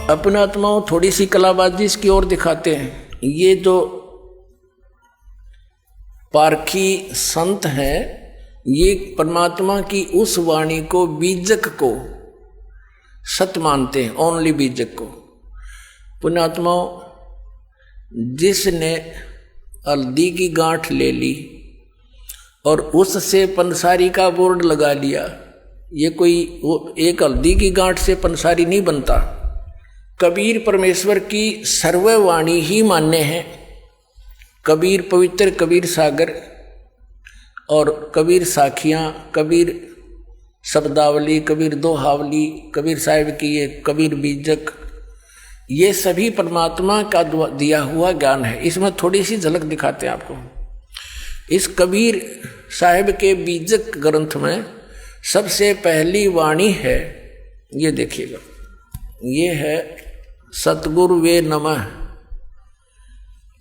अपने आत्माओं थोड़ी सी कलाबाजी इसकी ओर दिखाते हैं। ये जो पारखी संत हैं, ये परमात्मा की उस वाणी को, बीजक को सत्य मानते हैं, ओनली बीजक को। पुण्यात्माओं, जिसने हल्दी की गांठ ले ली और उससे पंसारी का बोर्ड लगा लिया, ये कोई एक हल्दी की गांठ से पंसारी नहीं बनता। कबीर परमेश्वर की सर्ववाणी ही मान्य है। कबीर पवित्र, कबीर सागर और कबीर साखियाँ, कबीर शब्दावली, कबीर दोहावली, कबीर साहिब की ये कबीर बीजक, ये सभी परमात्मा का दिया हुआ ज्ञान है। इसमें थोड़ी सी झलक दिखाते हैं आपको। इस कबीर साहिब के बीजक ग्रंथ में सबसे पहली वाणी है, ये देखिएगा, ये है सतगुरु वे नमः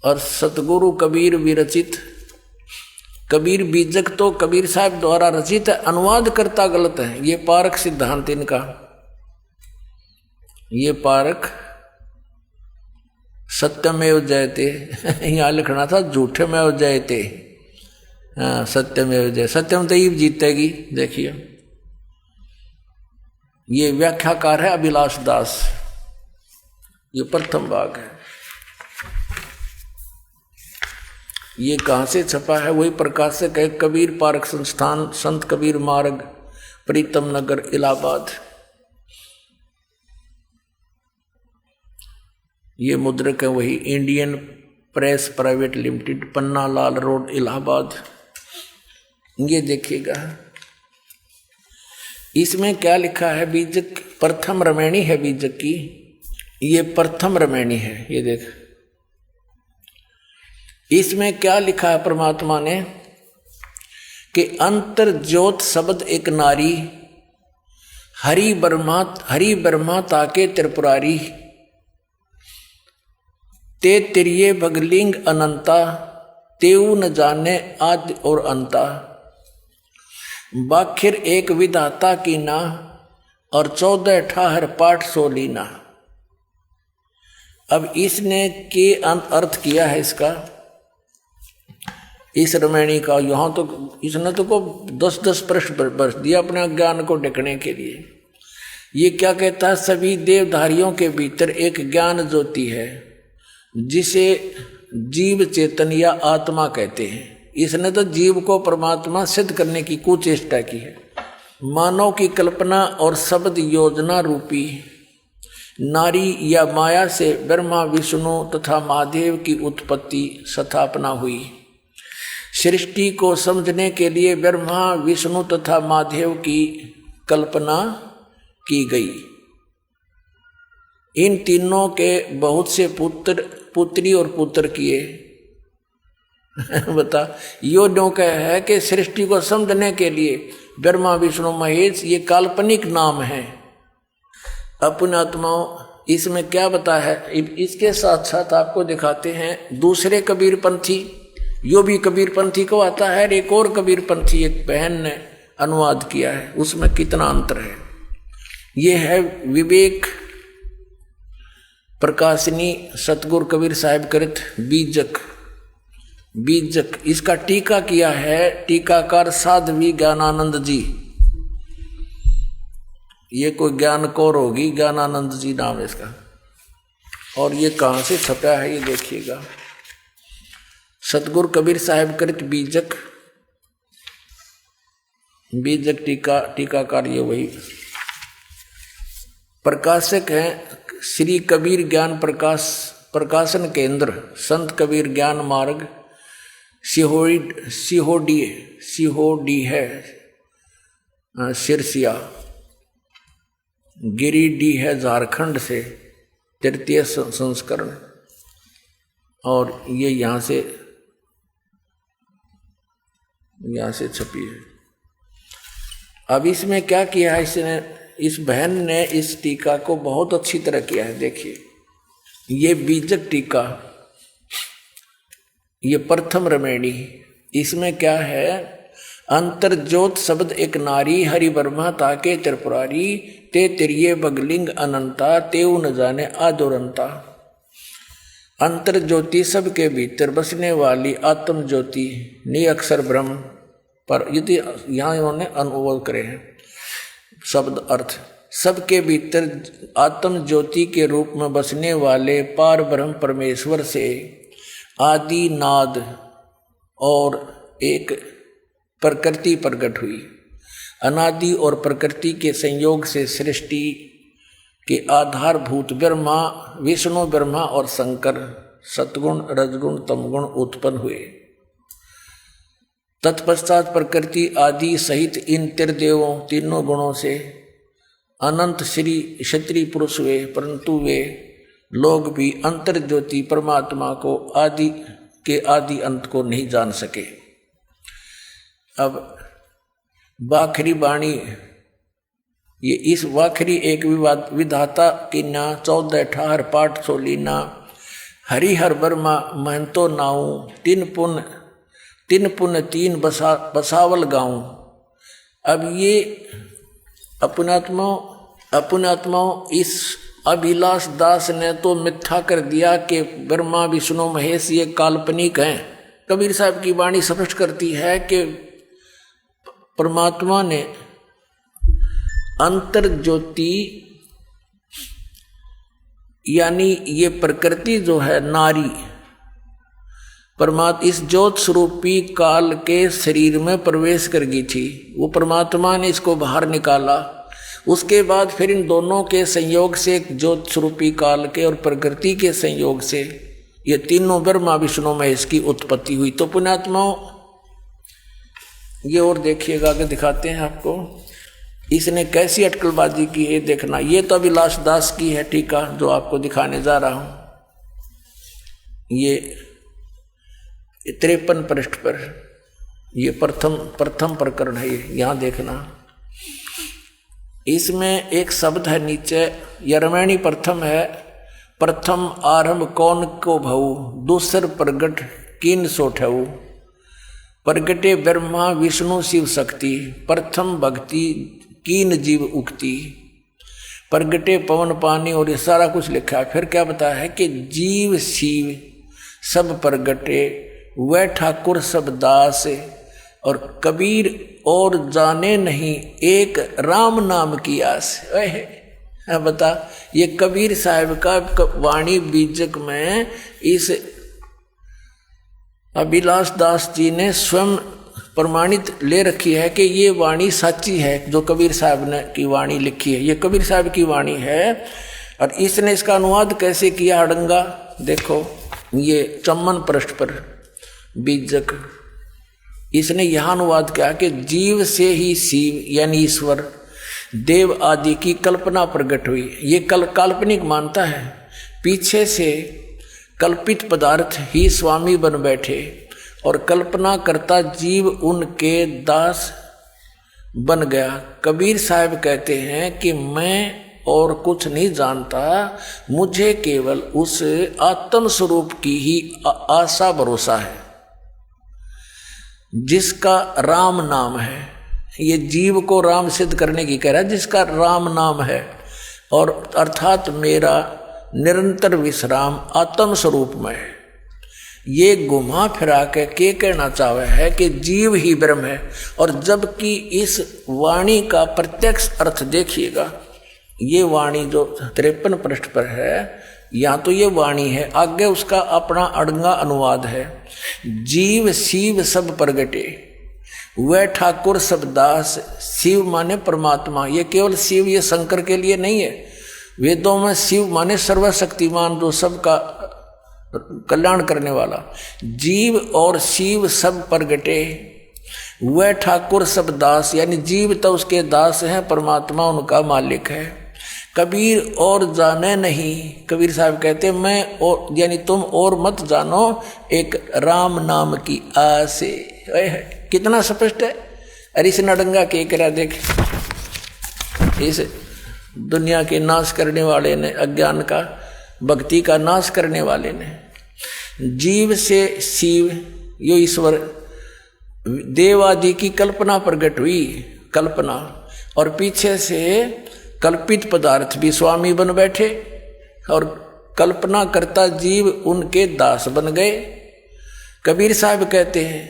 और सतगुरु कबीर विरचित। कबीर बीजक तो कबीर साहब द्वारा रचित है, अनुवाद करता गलत है। ये पारक सिद्धांत इनका, ये पारक सत्यमेव जयते यहाँ लिखना था, झूठे में जयते। हाँ, सत्यमेव जय, सत्यम तो ही जीतेगी। देखिए, ये व्याख्याकार है अभिलाष दास, ये प्रथम भाग है। ये कहाँ से छपा है? वही प्रकाशक है, कबीर पारक संस्थान, संत कबीर मार्ग, प्रीतम नगर, इलाहाबाद। ये मुद्रक है वही, Indian press private limited, Panna Lal road, Allahabad. ये देखिएगा, इसमें क्या लिखा है? बीजक प्रथम रमैणी है बीजक की, ये प्रथम रमैणी है। ये देख, इसमें क्या लिखा है परमात्मा ने कि अंतर ज्योत शब्द एक नारी, हरि ब्रह्मा ताके त्रिपुरारी, ते तिरिये भगलिंग अनंता, तेऊ न जाने आदि और अंता, बाखिर एक विधाता की ना, और 14 ठाहर पाठ सोलीना। अब इसने के अर्थ किया है इसका, इस रमैणी का। यहाँ तो इसने तो को 10-10 प्रश्न बरस दिया अपने ज्ञान को ढकने के लिए। ये क्या कहता है? सभी देवधारियों के भीतर एक ज्ञान ज्योति है जिसे जीव चेतन या आत्मा कहते हैं। इसने तो जीव को परमात्मा सिद्ध करने की कुचेष्टा की है। मानव की कल्पना और शब्द योजना रूपी नारी या माया से ब्रह्मा, विष्णु तथा महादेव की उत्पत्ति स्थापना हुई। सृष्टि को समझने के लिए ब्रह्मा, विष्णु तथा महादेव की कल्पना की गई। इन तीनों के बहुत से पुत्री और पुत्र किए। बता, यो न्यों कह है कि सृष्टि को समझने के लिए ब्रह्मा, विष्णु, महेश ये काल्पनिक नाम है। अपने आत्माओं, इसमें क्या बता है? इसके साथ साथ आपको दिखाते हैं दूसरे कबीरपंथी। यो भी कबीरपंथी को आता है, एक और कबीरपंथी एक बहन ने अनुवाद किया है, उसमें कितना अंतर है। ये है विवेक प्रकाशिनी सतगुरु कबीर साहिब कृत बीजक। बीजक इसका टीका किया है टीकाकार साध्वी ज्ञानानंद जी। ये कोई ज्ञान कौर होगी, ज्ञानानंद जी नाम है इसका। और ये कहाँ से छपा है ये देखिएगा, सतगुरु कबीर साहिब कृत बीजक। बीजक टीकाकार ये वही। प्रकाशक हैं श्री कबीर ज्ञान प्रकाशन केंद्र, संत कबीर ज्ञान मार्ग, सिहोडी है सिरसिया, गिरिडीह है झारखंड से, तृतीय संस्करण। और ये यहाँ से छपी है। अब इसमें क्या किया है इसने, इस बहन ने इस टीका को बहुत अच्छी तरह किया है। देखिए, ये बीजक टीका, ये प्रथम रमैणी। इसमें क्या है? अंतर ज्योत शब्द एक नारी, हरि ब्रह्मा ताके त्रिपुरारी, ते तिरिये बगलिंग अनंता, तेऊ न जाने आदुरंता। अंतर ज्योति सबके भीतर बसने वाली आत्म ज्योति निअक्षर ब्रह्म पर, यदि यहाँ इन्होंने अनुवाद करे हैं शब्द अर्थ, सबके भीतर आत्म ज्योति के रूप में बसने वाले पार ब्रह्म परमेश्वर से आदि नाद और एक प्रकृति प्रकट हुई। अनादि और प्रकृति के संयोग से सृष्टि के आधारभूत ब्रह्मा, विष्णु ब्रह्मा और शंकर सतगुण रजगुण तमगुण उत्पन्न हुए। तत्पश्चात प्रकृति आदि सहित इन त्रिदेवों तीनों गुणों से अनंत श्री क्षत्रिय पुरुष हुए, परंतु वे लोग भी अंतर ज्योति परमात्मा को आदि के आदि अंत को नहीं जान सके। अब वाखरी वाणी, ये इस वाखरी एक विधाता की ना 14 18 पाठ सोलीना, हरिहर वर्मा महंतो नाऊ, तीन पुन तीन बसावल गाऊं। अब ये अपनात्माओं इस अभिलाष दास ने तो मिथ्या कर दिया कि ब्रह्मा विष्णु महेश ये काल्पनिक हैं। कबीर साहब की वाणी स्पष्ट करती है कि परमात्मा ने अंतर ज्योति यानी ये प्रकृति जो है नारी, परमात्मा इस ज्योत स्वरूपी काल के शरीर में प्रवेश कर गई थी। वो परमात्मा ने इसको बाहर निकाला। उसके बाद फिर इन दोनों के संयोग से एक ज्योत स्वरूपी काल के और प्रकृति के संयोग से ये तीनों ब्रह्मा विष्णु महेश की उत्पत्ति हुई। तो पुण्यात्माओं ये और देखिएगा कि दिखाते हैं आपको इसने कैसी अटकलबाजी की है। देखना, ये तो अभिलाष दास की है टीका जो आपको दिखाने जा रहा हूं। ये 53 पृष्ठ पर ये प्रथम प्रकरण है। यहां देखना, इसमें एक शब्द है नीचे, यरमैणी प्रथम है। प्रथम आरंभ कौन को भऊ, दूसर प्रगट किन सोठऊ। प्रगटे ब्रह्मा विष्णु शिव शक्ति, प्रथम भक्ति कीन जीव उक्ति। प्रगटे पवन पानी, और ये सारा कुछ लिखा है। फिर क्या बताया है कि जीव शिव सब प्रगटे, वह ठाकुर सब दास, और कबीर और जाने नहीं एक राम नाम की आस। बता, ये कबीर साहब का वाणी बीजक में इस अभिलाष दास जी ने स्वयं प्रमाणित ले रखी है कि ये वाणी सच्ची है जो कबीर साहब ने की वाणी लिखी है। ये कबीर साहब की वाणी है। और इसने इसका अनुवाद कैसे किया अड़ंगा, देखो ये 54 पृष्ठ पर बीजक, इसने यह अनुवाद किया कि जीव से ही शिव यानी ईश्वर देव आदि की कल्पना प्रकट हुई। ये काल्पनिक मानता है, पीछे से कल्पित पदार्थ ही स्वामी बन बैठे और कल्पना करता जीव उनके दास बन गया। कबीर साहब कहते हैं कि मैं और कुछ नहीं जानता, मुझे केवल उस आत्म स्वरूप की ही आशा भरोसा है जिसका राम नाम है। ये जीव को राम सिद्ध करने की कह रहा है, जिसका राम नाम है, और अर्थात मेरा निरंतर विश्राम आत्म स्वरूप में है। ये घुमा फिरा के कहना चाहे है कि जीव ही ब्रह्म है। और जबकि इस वाणी का प्रत्यक्ष अर्थ देखिएगा, ये वाणी जो 53 पृष्ठ पर है, यहाँ तो ये वाणी है, आगे उसका अपना अड़ंगा अनुवाद है। जीव शिव सब प्रगटे, वह ठाकुर सब दास। शिव माने परमात्मा, ये केवल शिव ये शंकर के लिए नहीं है। वेदों में शिव माने सर्वशक्तिमान, जो सबका कल्याण करने वाला। जीव और शिव सब प्रगटे, वह ठाकुर सब दास, यानी जीव तो उसके दास हैं, परमात्मा उनका मालिक है। कबीर और जाने नहीं, कबीर साहब कहते मैं और यानी तुम और मत जानो एक राम नाम की आस। कितना स्पष्ट है। अरे इस नडंगा के करा देख, इस दुनिया के नाश करने वाले ने, अज्ञान का भक्ति का नाश करने वाले ने, जीव से शिव यो ईश्वर देव आदि की कल्पना प्रकट हुई, कल्पना, और पीछे से कल्पित पदार्थ भी स्वामी बन बैठे और कल्पना करता जीव उनके दास बन गए। कबीर साहब कहते हैं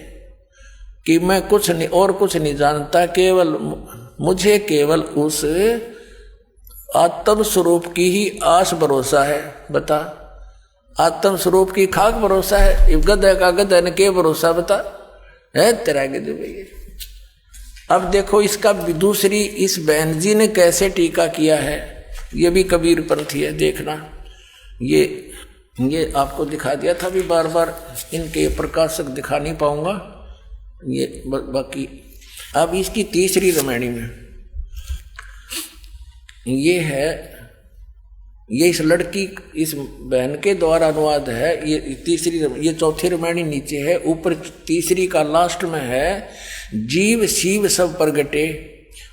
कि मैं कुछ नहीं और कुछ नहीं जानता, केवल मुझे केवल उस आत्म स्वरूप की ही आस भरोसा है। बता, आत्म स्वरूप की खाक भरोसा है, गधा का गधा ने के भरोसा बता है तेरा गधे भैया। अब देखो इसका दूसरी, इस बहन जी ने कैसे टीका किया है, ये भी कबीर पंथी है, देखना। ये आपको दिखा दिया था भी, बार बार इनके प्रकाशक दिखा नहीं पाऊंगा ये बाकी। अब इसकी तीसरी रामायणी में ये है, ये इस लड़की, इस बहन के द्वारा अनुवाद है। ये तीसरी, ये चौथी रामायणी नीचे है, ऊपर तीसरी का लास्ट में है, जीव शिव सब प्रगटे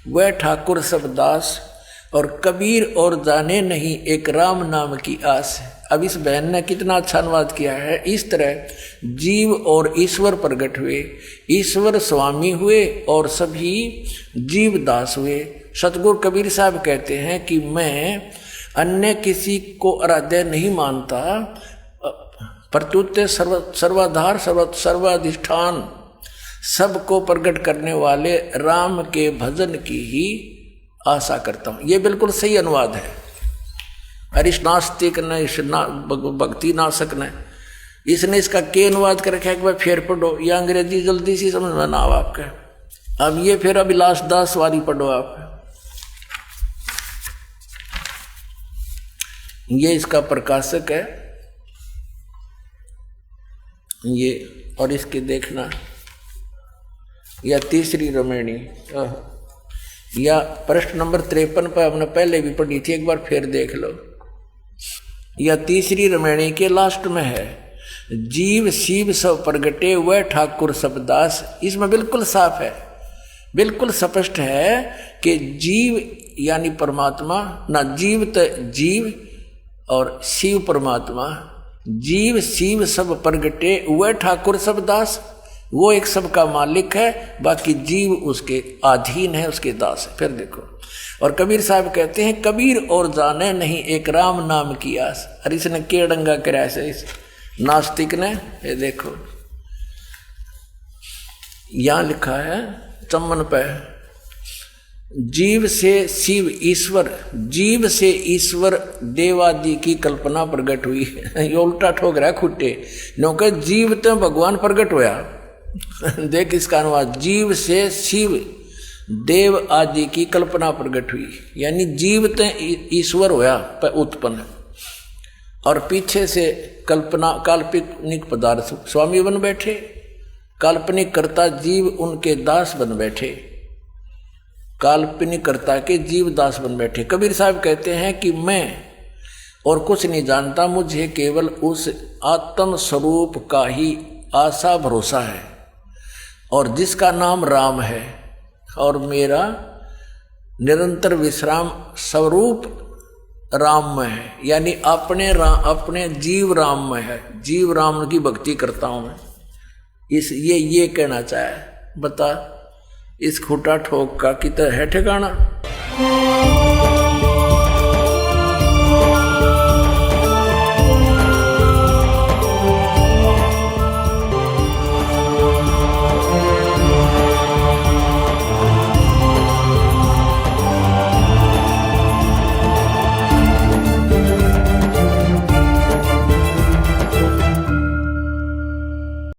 वह ठाकुर सब दास, और कबीर और जाने नहीं एक राम नाम की आस। अब इस बहन ने कितना अच्छा अनुवाद किया है। इस तरह जीव और ईश्वर प्रकट हुए, ईश्वर स्वामी हुए और सभी जीव दास हुए। सतगुरु कबीर साहब कहते हैं कि मैं अन्य किसी को आराध्य नहीं मानता, प्रत्युत सर्वाधार सर्वाधिष्ठान सबको प्रकट करने वाले राम के भजन की ही आशा करता हूं। ये बिल्कुल सही अनुवाद है। अरिश नास्तिक ने, इस भक्ति नाशक ने, इसने इसका के अनुवाद कर रखा है। एक बार फिर पढ़ो, या अंग्रेजी जल्दी सी समझ में ना हो आपका। अब ये फिर अभिलाष दास वाली पढ़ो आप, ये इसका प्रकाशक है ये, और इसके देखना, या तीसरी रामायणी, या प्रश्न नंबर 53 पर हमने पहले भी पढ़ी थी, एक बार फिर देख लो। या तीसरी रामायणी के लास्ट में है, जीव शिव सब प्रगटे वह ठाकुर सब दास। इसमें बिल्कुल साफ है, बिल्कुल स्पष्ट है कि जीव यानी परमात्मा ना, जीव तो जीव और शिव परमात्मा, जीव शिव सब प्रगटे वह ठाकुर सब दास। वो एक सबका मालिक है, बाकी जीव उसके अधीन है, उसके दास है। फिर देखो, और कबीर साहब कहते हैं कबीर और जाने नहीं एक राम नाम की आस। और इसने के डंगा कराया से इस नास्तिक ने, ये देखो यहां लिखा है चम्मन पे, जीव से शिव ईश्वर, जीव से ईश्वर देवादि की कल्पना प्रकट हुई। ये उल्टा ठोक रहा है खुट्टे, क्योंकि जीव तो भगवान प्रकट होया। देख इसका अनुवाद, जीव से शिव देव आदि की कल्पना प्रकट हुई, यानी जीव तो ईश्वर होया उत्पन्न, और पीछे से कल्पना काल्पनिक पदार्थ स्वामी बन बैठे, काल्पनिक कर्ता जीव उनके दास बन बैठे, काल्पनिक कर्ता के जीव दास बन बैठे। कबीर साहब कहते हैं कि मैं और कुछ नहीं जानता, मुझे केवल उस आत्म स्वरूप का ही आशा भरोसा है, और जिसका नाम राम है, और मेरा निरंतर विश्राम स्वरूप राम में है, यानी अपने जीव राम में है, जीव राम की भक्ति करता हूं मैं। ये कहना चाहे, बता इस खूटा ठोक का कितना है ठिकाना।